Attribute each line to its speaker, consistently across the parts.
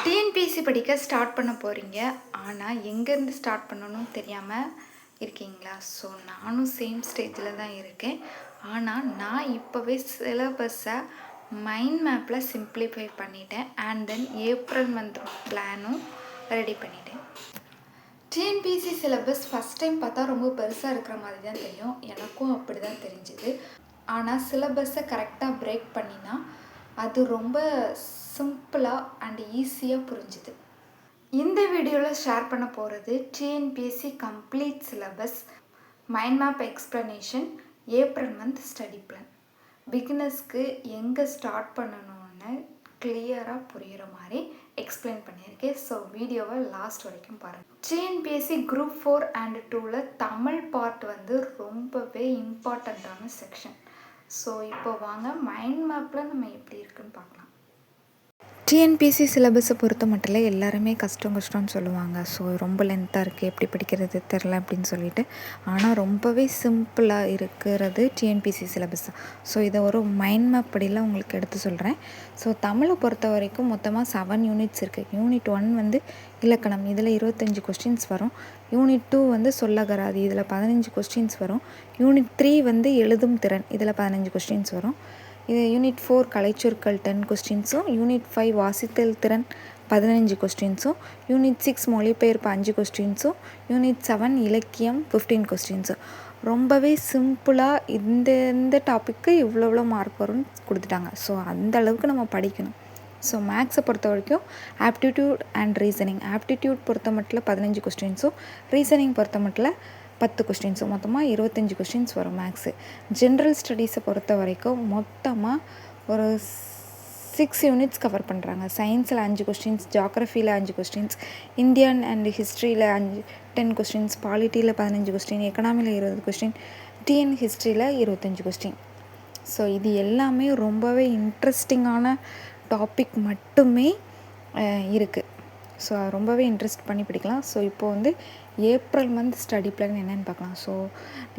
Speaker 1: TNPSC படிக்க start பண்ண போகிறீங்க, ஆனால் எங்கேருந்து ஸ்டார்ட் பண்ணணும்னு தெரியாமல் இருக்கீங்களா? ஸோ நானும் சேம் ஸ்டேஜில் தான் இருக்கேன். ஆனால் நான் இப்போவே சிலபஸை மைண்ட் மேப்பில் சிம்பிளிஃபை பண்ணிட்டேன். அண்ட் தென் ஏப்ரல் மந்த் பிளானும் ரெடி பண்ணிட்டேன். டிஎன்பிஎஸ்சி சிலபஸ் ஃபஸ்ட் டைம் பார்த்தா ரொம்ப பெருசாக இருக்கிற மாதிரி தான் தெரியும். எனக்கும் அப்படி தான் தெரிஞ்சுது. ஆனால் சிலபஸை கரெக்டாக பிரேக் பண்ணினா அது ரொம்ப சிம்பிளாக அண்ட் ஈஸியாக புரிஞ்சுது. இந்த வீடியோவில் ஷேர் பண்ண போகிறது TNPSC complete syllabus, mind map explanation, April month study plan. பிகினர்ஸ்க்கு எங்கே ஸ்டார்ட் பண்ணணும்னு கிளியராக புரிகிற மாதிரி எக்ஸ்பிளைன் பண்ணியிருக்கேன். ஸோ வீடியோவை லாஸ்ட் வரைக்கும் பாருங்கள். டிஎன்பிஎஸ்சி குரூப் 4 அண்ட் 2ல் தமிழ் பார்ட் ரொம்பவே இம்பார்ட்டண்ட்டான செக்ஷன். ஸோ இப்போ வாங்க மைண்ட் மேப்பில் நம்ம எப்படி இருக்குன்னு பார்க்கலாம். டிஎன்பிஎஸ்சி சிலபஸை பொறுத்த மட்டும் எல்லாருமே கஷ்டம்னு சொல்லுவாங்க. ஸோ ரொம்ப லென்த்தாக இருக்குது, எப்படி படிக்கிறது தெரில அப்படின்னு சொல்லிட்டு. ஆனால் ரொம்பவே சிம்பிளாக இருக்கிறது டிஎன்பிஎஸ்சி சிலபஸ் தான். ஸோ இதை ஒரு மைண்ட் மேப் படியில் உங்களுக்கு எடுத்து சொல்கிறேன். ஸோ தமிழை பொறுத்த வரைக்கும் மொத்தமாக 7 யூனிட்ஸ் இருக்குது. யூனிட் 1 இலக்கணம், இதில் 25 கொஸ்டின்ஸ் வரும். யூனிட் 2 சொல்லகராதி, இதில் 15 கொஸ்டின்ஸ் வரும். யூனிட் 3 எழுதும் திறன், இதில் 15 கொஸ்டின்ஸ் வரும். இது யூனிட் 4 கலைச்சொற்கள் 10 கொஸ்டின்ஸும், யூனிட் 5 வாசித்தல் திறன் 15 கொஸ்டின்ஸும், யூனிட் 6 மொழிபெயர்ப்பு 5 கொஸ்டின்ஸும், யூனிட் 7 இலக்கியம் 15 கொஸ்டின்ஸும். ரொம்பவே சிம்பிளாக இந்த டாப்பிக்கு இவ்வளோ மார்க் வரும்னு கொடுத்துட்டாங்க. ஸோ அந்த அளவுக்கு நம்ம படிக்கணும். ஸோ மேக்ஸை பொறுத்த வரைக்கும் ஆப்டிடியூட் அண்ட் ரீசனிங், ஆப்டிடியூட் பொறுத்த மட்டும் 15 கொஸ்டின்ஸும், ரீசனிங் பொறுத்த மட்டும் 10 கொஸ்டின்ஸும், மொத்தமாக 25 கொஸ்டின்ஸ் வரும் மேக்ஸு. ஜென்ரல் ஸ்டடீஸை பொறுத்த வரைக்கும் மொத்தமாக ஒரு 6 யூனிட்ஸ் கவர் பண்ணுறாங்க. சயின்ஸில் 5 கொஸ்டின்ஸ், ஜியாகிரஃபியில் 5 கொஸ்டின்ஸ், இந்தியன் அண்ட் ஹிஸ்ட்ரியில் 10 கொஸ்டின்ஸ், பாலிட்டியில் 15 கொஸ்டின், எக்கனாமியில் 20 கொஸ்டின், டிஎன் ஹிஸ்ட்ரியில் 25 கொஸ்டின். ஸோ இது எல்லாமே ரொம்பவே இன்ட்ரெஸ்டிங்கான டாபிக் மட்டுமே இருக்குது. ஸோ ரொம்பவே இன்ட்ரெஸ்ட் பண்ணி படிக்கலாம். ஸோ இப்போது ஏப்ரல் மந்த் ஸ்டடி பிளான் என்னென்னு பார்க்கலாம். ஸோ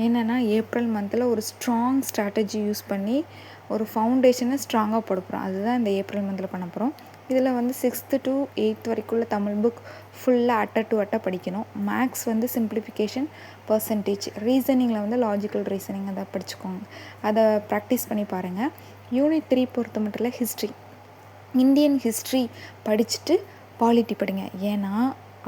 Speaker 1: என்னென்னா ஏப்ரல் மந்தில் ஒரு ஸ்ட்ராங் ஸ்ட்ராட்டஜி யூஸ் பண்ணி ஒரு ஃபவுண்டேஷனை ஸ்ட்ராங்காக போட போகிறோம். அதுதான் இந்த ஏப்ரல் மந்தில் பண்ண போகிறோம். இதில் 6th to 8th வரைக்குள்ள Tamil book ஃபுல்லாக அட்டை படிக்கணும். மேக்ஸ் சிம்பிளிஃபிகேஷன், பர்சன்டேஜ், ரீசனிங்கில் லாஜிக்கல் ரீசனிங் அதை படிச்சுக்கோங்க. அதை ப்ராக்டிஸ் பண்ணி பாருங்கள். யூனிட் 3 பொறுத்த மட்டும் ஹிஸ்ட்ரி, இந்தியன் ஹிஸ்ட்ரி படிச்சுட்டு பாலிட்டி படிங்க. ஏன்னா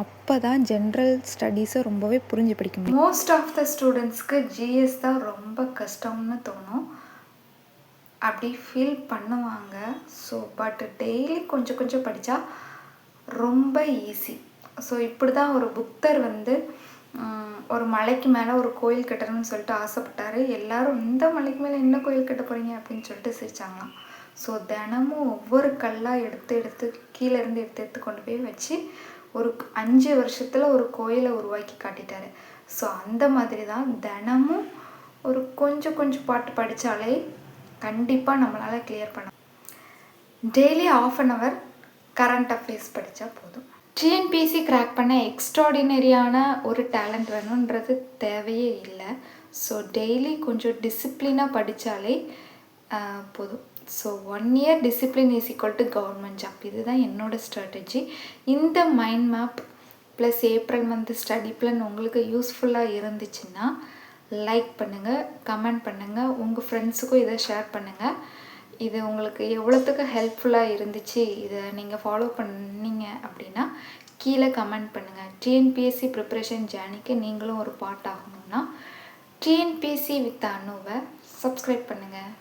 Speaker 1: அப்போ தான் ஜென்ரல் ஸ்டடீஸை ரொம்பவே புரிஞ்சு படிக்க முடியும். மோஸ்ட் ஆஃப் த ஸ்டூடெண்ட்ஸ்க்கு ஜிஎஸ் தான் ரொம்ப கஷ்டம்னு தோணும், அப்படி ஃபீல் பண்ணுவாங்க. ஸோ பட் டெய்லி கொஞ்சம் படித்தா ரொம்ப ஈஸி. ஸோ இப்படி தான் ஒரு புத்தர் ஒரு மலைக்கு மேலே ஒரு கோயில் கட்டணும்னு சொல்லிட்டு ஆசைப்பட்டார். எல்லோரும் இந்த மலைக்கு மேலே என்ன கோயில் கட்ட போகிறீங்க அப்படின்னு சொல்லிட்டு சிரிச்சாங்களாம். ஸோ தினமும் ஒவ்வொரு கல்லாக எடுத்து கீழேருந்து எடுத்து கொண்டு போய் வச்சு ஒரு 5 வருஷத்தில் ஒரு கோயிலை உருவாக்கி காட்டிட்டார். ஸோ அந்த மாதிரி தான் தினமும் ஒரு கொஞ்சம் பாட்டு படித்தாலே கண்டிப்பாக நம்மளால் கிளியர் பண்ண. டெய்லி 1/2 hour கரண்ட் அஃபேர்ஸ் படித்தா போதும். டிஎன்பிஎஸ்சி கிராக் பண்ண எக்ஸ்ட்ராடினரியான ஒரு டேலண்ட் வேணுன்றது தேவையே இல்லை. ஸோ டெய்லி கொஞ்சம் டிசிப்ளினாக படித்தாலே போதும். So 1 year discipline is equal to government job. இதுதான் என்னோடய ஸ்ட்ராட்டஜி. இந்த mind map plus April month study plan உங்களுக்கு யூஸ்ஃபுல்லாக இருந்துச்சுன்னா லைக் பண்ணுங்கள், கமெண்ட் பண்ணுங்கள், உங்கள் ஃப்ரெண்ட்ஸுக்கும் இதை ஷேர் பண்ணுங்கள். இது உங்களுக்கு எவ்வளோத்துக்கு ஹெல்ப்ஃபுல்லாக இருந்துச்சு, இதை நீங்கள் ஃபாலோ பண்ணீங்க அப்படின்னா கீழே கமெண்ட் பண்ணுங்கள். டிஎன்பிஎஸ்சி ப்ரிப்ரேஷன் ஜேர்னிக்கு நீங்களும் ஒரு பார்ட் ஆகணும்னா டிஎன்பிஎஸ்சி வித் அனுவை சப்ஸ்கிரைப் பண்ணுங்கள்.